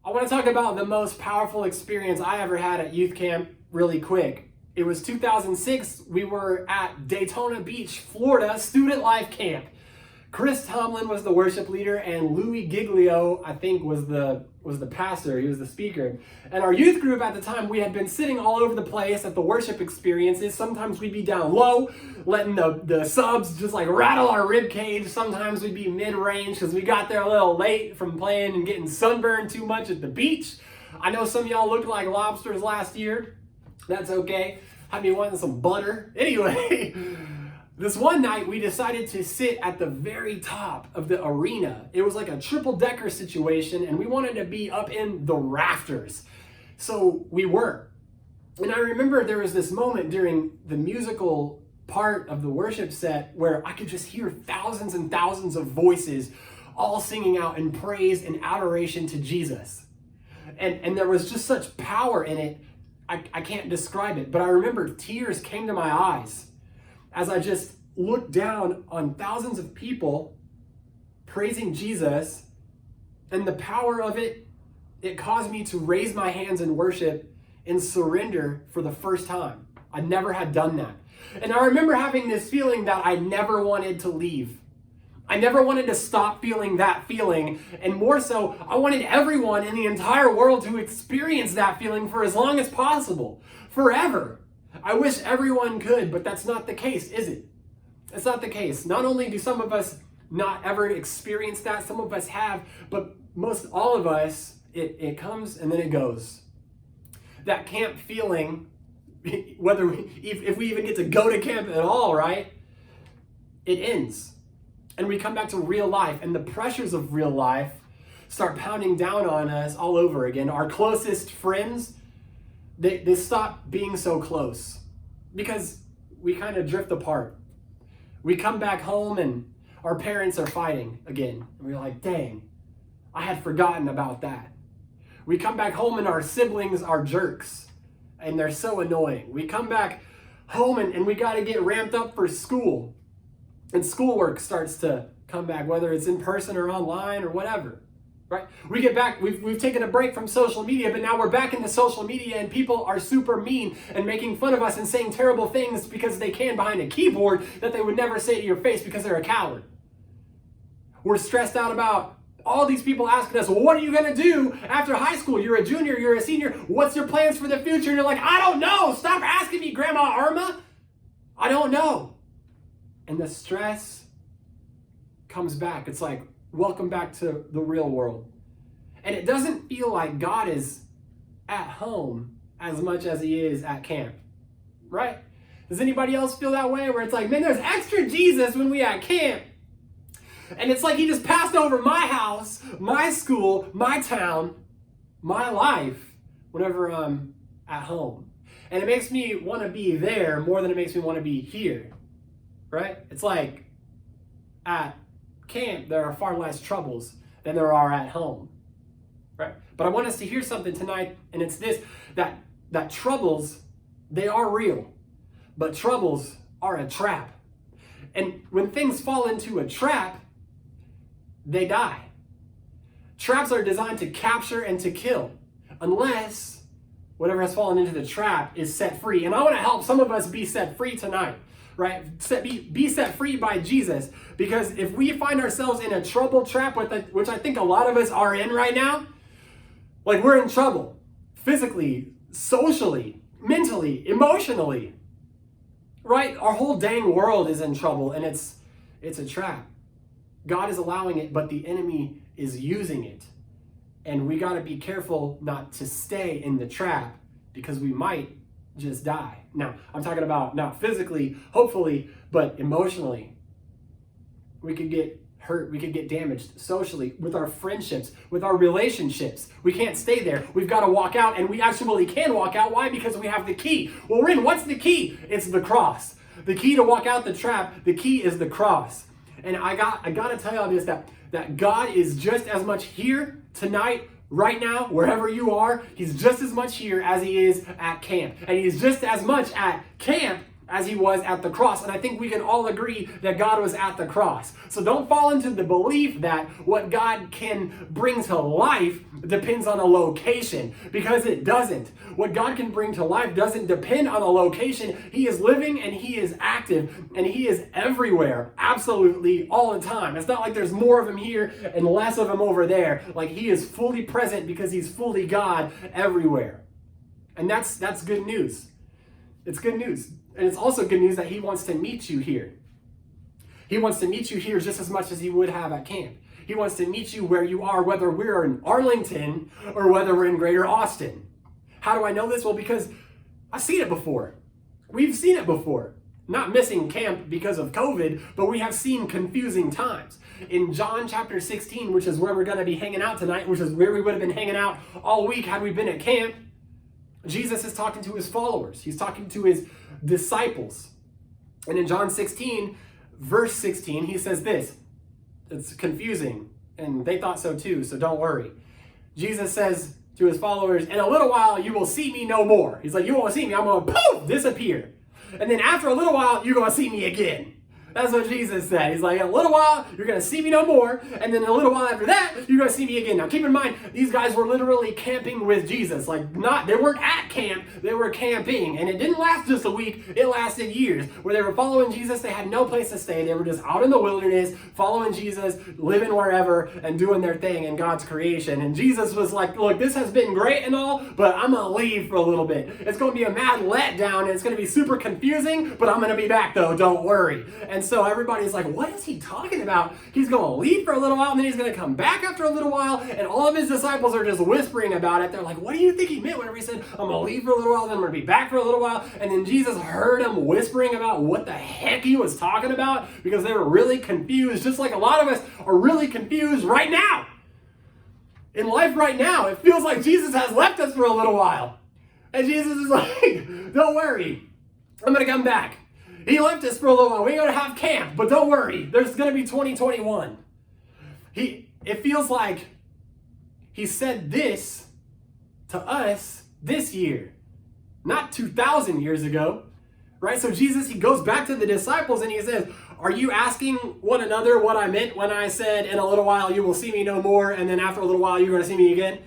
I want to talk about the most powerful experience I ever had at youth camp really quick. It was 2006. We were at Daytona Beach, Florida, Student Life Camp. Chris Tomlin was the worship leader, and Louis Giglio, I think, was the pastor. He was the speaker. And our youth group at the time, we had been sitting all over the place at the worship experiences. Sometimes we'd be down low, letting the subs just like rattle our rib cage. Sometimes we'd be mid-range because we got there a little late from playing and getting sunburned too much at the beach. I know some of y'all looked like lobsters last year. That's okay. Had me wanting some butter. Anyway. This one night, we decided to sit at the very top of the arena. It was like a triple-decker situation, and we wanted to be up in the rafters. So we were. And I remember there was this moment during the musical part of the worship set where I could just hear thousands and thousands of voices all singing out in praise and adoration to Jesus. And there was just such power in it, I can't describe it. But I remember tears came to my eyes as I just looked down on thousands of people praising Jesus, and the power of it caused me to raise my hands in worship and surrender for the first time. I never had done that. And I remember having this feeling that I never wanted to leave. I never wanted to stop feeling that feeling, and more so, I wanted everyone in the entire world to experience that feeling for as long as possible, forever. I wish everyone could, but that's not the case, is it? It's not the case. Not only do some of us not ever experience that, some of us have, but most all of us, it comes and then it goes. That camp feeling, if we even get to go to camp at all, right? It ends. And we come back to real life, and the pressures of real life start pounding down on us all over again. Our closest friends, they stop being so close because we kind of drift apart. We come back home and our parents are fighting again. And we're like, dang, I had forgotten about that. We come back home and our siblings are jerks and they're so annoying. We come back home and we got to get ramped up for school. And schoolwork starts to come back, whether it's in person or online or whatever. Right? We get back, we've taken a break from social media, but now we're back into social media and people are super mean and making fun of us and saying terrible things because they can behind a keyboard that they would never say to your face because they're a coward. We're stressed out about all these people asking us, well, what are you going to do after high school? You're a junior, you're a senior. What's your plans for the future? And you're like, I don't know. Stop asking me, Grandma Irma. I don't know. And the stress comes back. It's like, welcome back to the real world. And it doesn't feel like God is at home as much as he is at camp, right? Does anybody else feel that way? Where it's like, man, there's extra Jesus when we at camp. And it's like he just passed over my house, my school, my town, my life whenever I'm at home. And it makes me want to be there more than it makes me want to be here, right? It's like at camp, there are far less troubles than there are at home, right? But I want us to hear something tonight, and it's this, that troubles, they are real, but troubles are a trap. And when things fall into a trap, they die. Traps are designed to capture and to kill, unless whatever has fallen into the trap is set free. And I want to help some of us be set free tonight. Right? Be set free by Jesus. Because if we find ourselves in a trouble trap, which I think a lot of us are in right now, like we're in trouble. Physically, socially, mentally, emotionally. Right? Our whole dang world is in trouble, and it's a trap. God is allowing it, but the enemy is using it. And we got to be careful not to stay in the trap because we might just die. Now, I'm talking about not physically, hopefully, but emotionally. We could get hurt, we could get damaged socially, with our friendships, with our relationships. We can't stay there. We've got to walk out, and we actually can walk out. Why? Because we have the key. Well, Rin, what's the key? It's the cross. The key to walk out the trap, the key is the cross. And I got to tell y'all this, that God is just as much here tonight, right now, wherever you are. He's just as much here as he is at camp. And he's just as much at camp as he was at the cross. And I think we can all agree that God was at the cross. So don't fall into the belief that what God can bring to life depends on a location, because it doesn't. What God can bring to life doesn't depend on a location. He is living and he is active and he is everywhere, absolutely all the time. It's not like there's more of him here and less of him over there. Like, he is fully present because he's fully God everywhere. And that's good news. It's good news. And it's also good news that he wants to meet you here. He wants to meet you here just as much as he would have at camp. He wants to meet you where you are, whether we're in Arlington or whether we're in Greater Austin. How do I know this? Well, because I've seen it before. We've seen it before. Not missing camp because of COVID, but we have seen confusing times. In John chapter 16, which is where we're going to be hanging out tonight, which is where we would have been hanging out all week had we been at camp, Jesus is talking to his followers. He's talking to his disciples. And in John 16, verse 16, he says this. It's confusing, and they thought so too, so don't worry. Jesus says to his followers, in a little while you will see me no more. He's like, you won't see me, I'm going to poof, disappear. And then after a little while, you're going to see me again. That's what Jesus said. He's like, in a little while, you're going to see me no more. And then in a little while after that, you're going to see me again. Now, keep in mind, these guys were literally camping with Jesus. They weren't at camp, they were camping. And it didn't last just a week, it lasted years. Where they were following Jesus, they had no place to stay. They were just out in the wilderness, following Jesus, living wherever, and doing their thing in God's creation. And Jesus was like, look, this has been great and all, but I'm going to leave for a little bit. It's going to be a mad letdown, and it's going to be super confusing, but I'm going to be back though, don't worry. And so everybody's like, what is he talking about? He's going to leave for a little while, and then he's going to come back after a little while, and all of his disciples are just whispering about it. They're like, what do you think he meant whenever he said, I'm going to leave for a little while, then I'm going to be back for a little while? And then Jesus heard them whispering about what the heck he was talking about, because they were really confused, just like a lot of us are really confused right now. In life right now, it feels like Jesus has left us for a little while. And Jesus is like, don't worry, I'm going to come back. He left us for a little while. We're going to have camp, but don't worry. There's going to be 2021. It feels like he said this to us this year, not 2,000 years ago, right? So Jesus, he goes back to the disciples and he says, are you asking one another what I meant when I said, in a little while you will see me no more, and then after a little while you're going to see me again?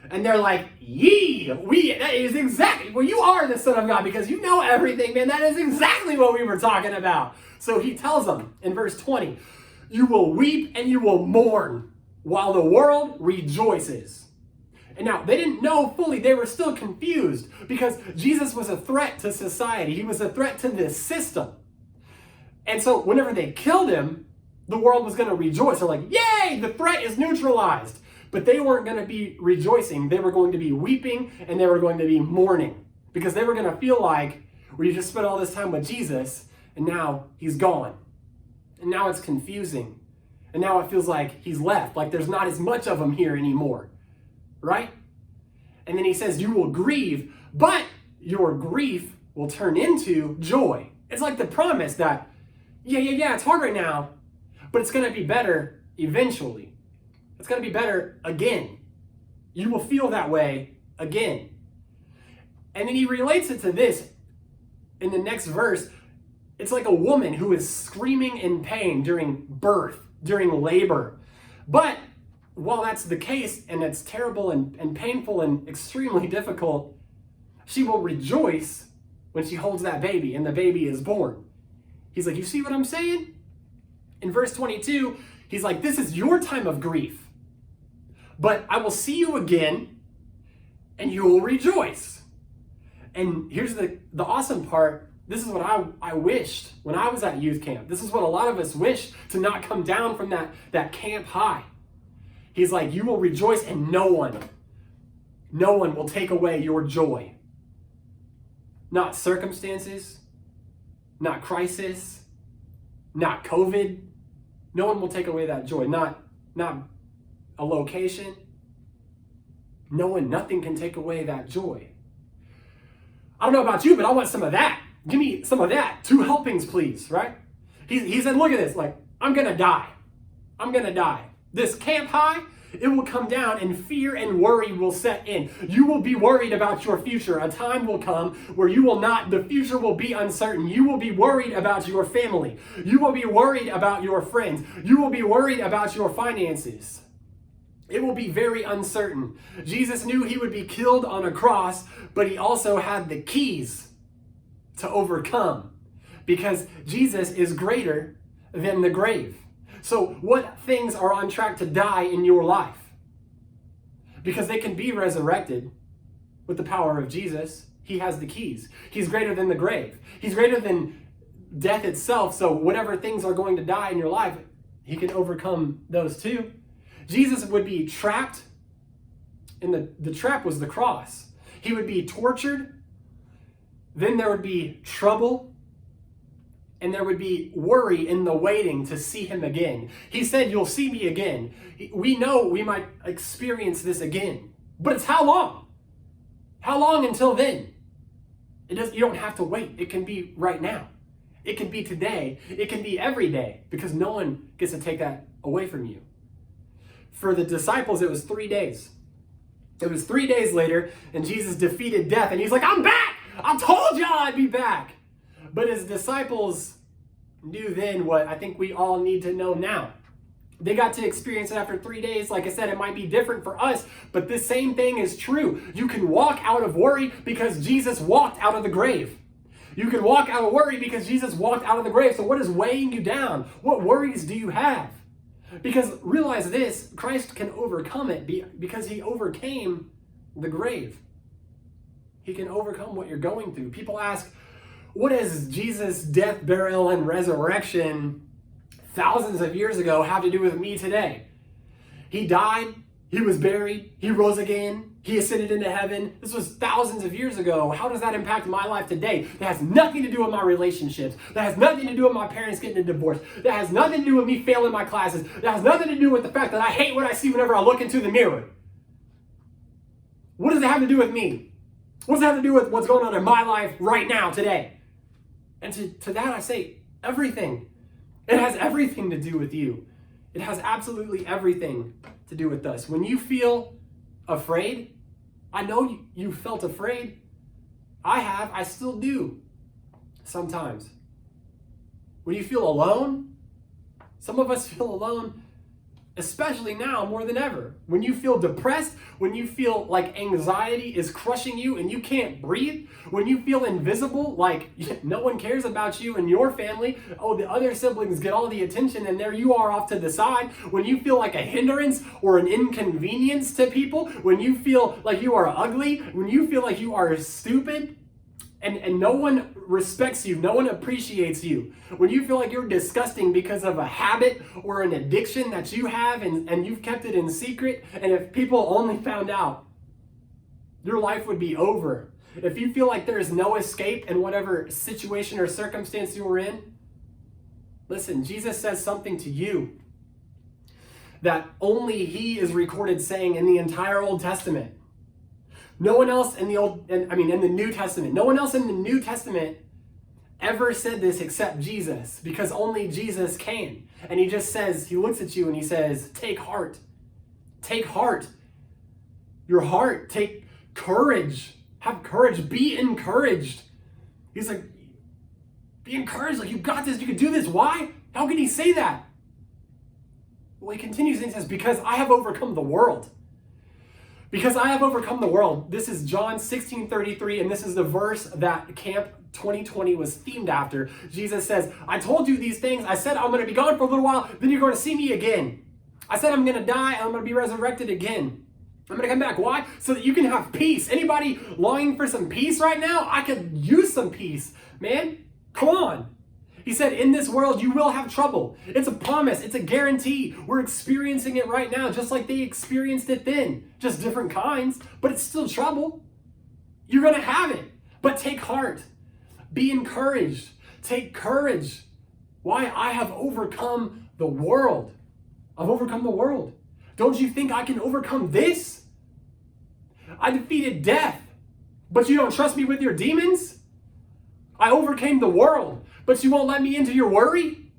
And they're like, that is exactly, well, you are the Son of God because you know everything, man. That is exactly what we were talking about. So he tells them in verse 20, you will weep and you will mourn while the world rejoices. And now, they didn't know fully. They were still confused because Jesus was a threat to society. He was a threat to this system. And so whenever they killed him, the world was going to rejoice. They're like, yay, the threat is neutralized. But they weren't going to be rejoicing. They were going to be weeping and they were going to be mourning because they were going to feel like, well, you just spent all this time with Jesus and now he's gone. And now it's confusing. And now it feels like he's left, like there's not as much of him here anymore, right? And then he says, you will grieve, but your grief will turn into joy. It's like the promise that, yeah, it's hard right now, but it's going to be better eventually. It's going to be better again. You will feel that way again. And then he relates it to this in the next verse. It's like a woman who is screaming in pain during birth, during labor. But while that's the case, and it's terrible and painful and extremely difficult, she will rejoice when she holds that baby and the baby is born. He's like, you see what I'm saying? In verse 22, he's like, this is your time of grief. But I will see you again, and you will rejoice. And here's the awesome part. This is what I wished when I was at youth camp. This is what a lot of us wish, to not come down from that camp high. He's like, you will rejoice, and no one will take away your joy. Not circumstances, not crisis, not COVID. No one will take away that joy. Not a location. Nothing can take away that joy. I don't know about you, but I want some of that. Give me some of that. 2 helpings, please, right? He said, look at this. Like, I'm going to die. I'm going to die. This camp high It will come down and fear and worry will set in. You will be worried about your future. A time will come where the future will be uncertain. You will be worried about your family. You will be worried about your friends. You will be worried about your finances. It will be very uncertain. Jesus knew he would be killed on a cross, but he also had the keys to overcome because Jesus is greater than the grave. So what things are on track to die in your life? Because they can be resurrected with the power of Jesus. He has the keys. He's greater than the grave. He's greater than death itself. So whatever things are going to die in your life, he can overcome those too. Jesus would be trapped, and the trap was the cross. He would be tortured. Then there would be trouble. And there would be worry in the waiting to see him again. He said, you'll see me again. We know we might experience this again. But it's how long? How long until then? You don't have to wait. It can be right now. It can be today. It can be every day because no one gets to take that away from you. For the disciples, it was 3 days. It was 3 days later and Jesus defeated death. And he's like, I'm back. I told y'all I'd be back. But his disciples knew then what I think we all need to know now. They got to experience it after 3 days. Like I said, it might be different for us, but the same thing is true. You can walk out of worry because Jesus walked out of the grave. You can walk out of worry because Jesus walked out of the grave. So what is weighing you down? What worries do you have? Because realize this, Christ can overcome it because he overcame the grave. He can overcome what you're going through. People ask, what does Jesus' death, burial, and resurrection thousands of years ago have to do with me today? He died, he was buried, he rose again, he ascended into heaven. This was thousands of years ago. How does that impact my life today? That has nothing to do with my relationships. That has nothing to do with my parents getting a divorce. That has nothing to do with me failing my classes. That has nothing to do with the fact that I hate what I see whenever I look into the mirror. What does it have to do with me? What does it have to do with what's going on in my life right now, today? And to that I say, everything. It has everything to do with you. It has absolutely everything to do with us. When you feel afraid, I know you felt afraid. I still do sometimes. When you feel alone, some of us feel alone, especially now more than ever. When you feel depressed, when you feel like anxiety is crushing you and you can't breathe, when you feel invisible, like no one cares about you and your family, oh, the other siblings get all the attention and there you are off to the side, when you feel like a hindrance or an inconvenience to people, when you feel like you are ugly, when you feel like you are stupid, and no one respects you, no one appreciates you, when you feel like you're disgusting because of a habit or an addiction that you have and you've kept it in secret, and if people only found out, your life would be over. If you feel like there is no escape in whatever situation or circumstance you are in, listen, Jesus says something to you that only he is recorded saying in the entire Old Testament. No one else in the New Testament, no one else in the New Testament ever said this except Jesus, because only Jesus can. And he just says, he looks at you and he says, take heart. Take heart. Your heart. Take courage. Have courage. Be encouraged. He's like, be encouraged. Like, you got this. You can do this. Why? How can he say that? Well, he continues and he says, because I have overcome the world. Because I have overcome the world. This is John 16:33, and this is the verse that Camp 2020 was themed after. Jesus says, I told you these things. I said I'm going to be gone for a little while, then you're going to see me again. I said I'm going to die, and I'm going to be resurrected again. I'm going to come back. Why? So that you can have peace. Anybody longing for some peace right now? I could use some peace, man. Come on. He said, in this world, you will have trouble. It's a promise. It's a guarantee. We're experiencing it right now, just like they experienced it then. Just different kinds, but it's still trouble. You're going to have it. But take heart. Be encouraged. Take courage. Why? I have overcome the world. I've overcome the world. Don't you think I can overcome this? I defeated death, but you don't trust me with your demons? I overcame the world, but you won't let me into your worry?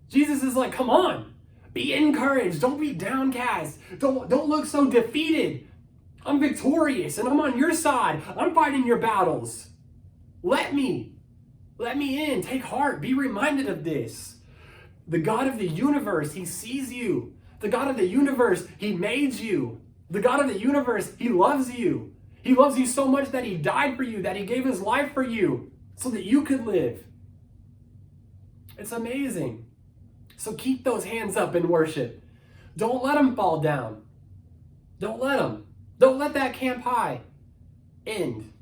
Jesus is like, come on, Be encouraged. Don't be downcast. Don't look so defeated. I'm victorious and I'm on your side. I'm fighting your battles. Let me in. Take heart. Be reminded of this. The God of the universe, he sees you. The God of the universe, he made you. The God of the universe, he loves you. He loves you so much that he died for you, that he gave his life for you so that you could live. It's amazing. So keep those hands up in worship. Don't let them fall down. Don't let them. Don't let that camp high end.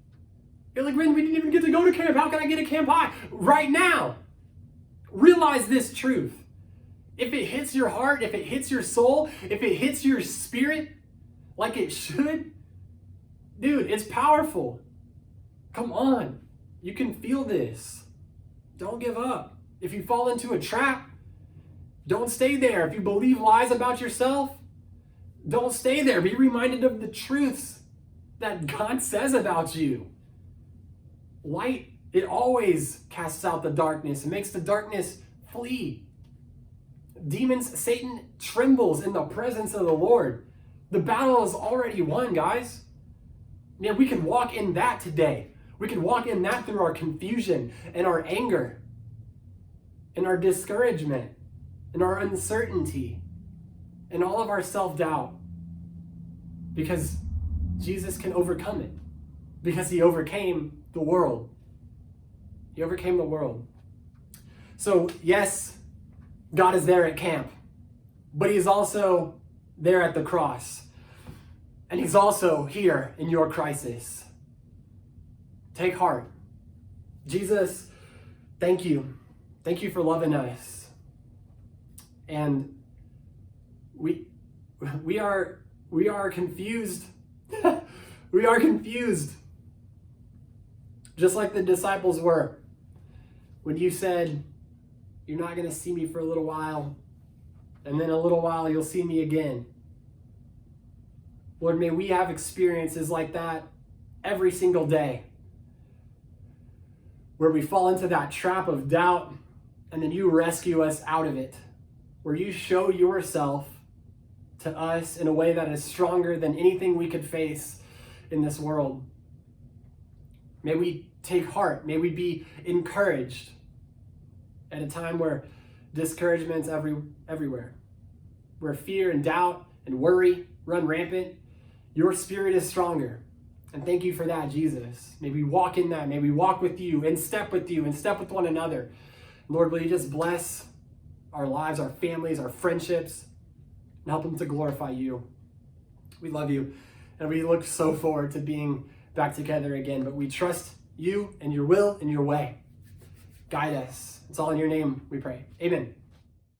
You're like, Ren, we didn't even get to go to camp. How can I get a camp high? Right now. Realize this truth. If it hits your heart, if it hits your soul, if it hits your spirit like it should, dude, it's powerful. Come on. You can feel this. Don't give up. If you fall into a trap, don't stay there. If you believe lies about yourself, don't stay there. Be reminded of the truths that God says about you. Light, it always casts out the darkness. It makes the darkness flee. Demons, Satan trembles in the presence of the Lord. The battle is already won, guys. Man, we can walk in that today. We can walk in that through our confusion and our anger and our discouragement and our uncertainty and all of our self-doubt, because Jesus can overcome it, because he overcame the world. He overcame the world. So yes, God is there at camp, but he's also there at the cross. And he's also here in your crisis. Take heart. Jesus, thank you. Thank you for loving us. And we are confused. We are confused. Just like the disciples were. When you said, you're not going to see me for a little while, and then a little while you'll see me again. Lord, may we have experiences like that every single day, where we fall into that trap of doubt, and then you rescue us out of it, where you show yourself to us in a way that is stronger than anything we could face in this world. May we take heart. May we be encouraged at a time where discouragement's everywhere, where fear and doubt and worry run rampant. Your spirit is stronger. And thank you for that, Jesus. May we walk in that. May we walk with you, in step with one another. Lord, will you just bless our lives, our families, our friendships, and help them to glorify you. We love you, and we look so forward to being back together again, but we trust you and your will and your way. Guide us. It's all in your name we pray. Amen.